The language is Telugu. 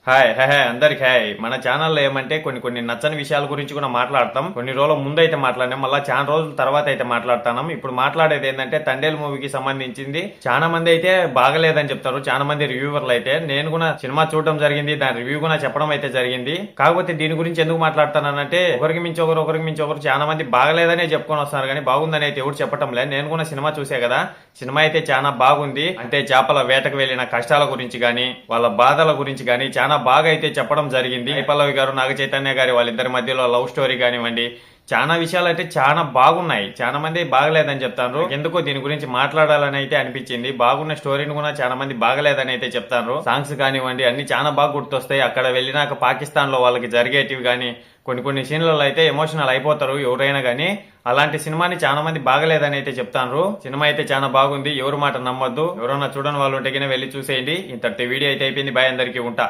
హాయ్ హాయ్ హాయ్ అందరికి హాయ్. మన ఛానల్లో ఏమంటే కొన్ని నచ్చని విషయాల గురించి కూడా మాట్లాడతాం. కొన్ని రోజుల ముందు అయితే మాట్లాడినాం, మళ్ళీ చాలా రోజుల తర్వాత అయితే మాట్లాడుతున్నాం. ఇప్పుడు మాట్లాడేది ఏంటంటే తండేల్ మూవీకి సంబంధించింది. చాలా మంది అయితే బాగలేదని చెప్తారు, చాలా మంది రివ్యూవర్లు అయితే. నేను కూడా సినిమా చూడడం జరిగింది, దాని రివ్యూ కూడా చెప్పడం అయితే జరిగింది. కాకపోతే దీని గురించి ఎందుకు మాట్లాడుతానంటే ఒకరికి మించి ఒకరు చాలా మంది బాగలేదనే చెప్పుకొని వస్తున్నారు, కానీ బాగుందని అయితే ఎవరు చెప్పటం లేదు. నేను కూడా సినిమా చూసే కదా, సినిమా అయితే చాలా బాగుంది. అంటే చేపల వేటకు వెళ్లిన కష్టాల గురించి గానీ, వాళ్ళ బాధల గురించి గానీ చాలా బాగా అయితే చెప్పడం జరిగింది. పల్లవి గారు, నాగ చైతన్య గారి వాళ్ళిద్దరి మధ్యలో లవ్ స్టోరీ కానివ్వండి, చాలా విషయాలు అయితే చాలా బాగున్నాయి. చాలా మంది బాగలేదని చెప్తారు. ఎందుకో దీని గురించి మాట్లాడాలని అయితే అనిపించింది. బాగున్న స్టోరీని కూడా చాలా మంది బాగలేదని అయితే చెప్తారు. సాంగ్స్ కానివ్వండి అన్ని చాలా బాగా గుర్తొస్తాయి. అక్కడ వెళ్ళినాక పాకిస్తాన్ లో వాళ్ళకి జరిగేటివి కానీ కొన్ని సీన్లలో అయితే ఎమోషనల్ అయిపోతారు ఎవరైనా కానీ. అలాంటి సినిమాని చాలా మంది బాగలేదని అయితే చెప్తారు. సినిమా అయితే చాలా బాగుంది, ఎవరు మాట నమ్మొద్దు. ఎవరన్నా చూడని వాళ్ళు ఉంటే వెళ్ళి చూసేయండి. ఇంతటి వీడియో అయితే అయిపోయింది. బాయ్, అందరికీ ఉంటా.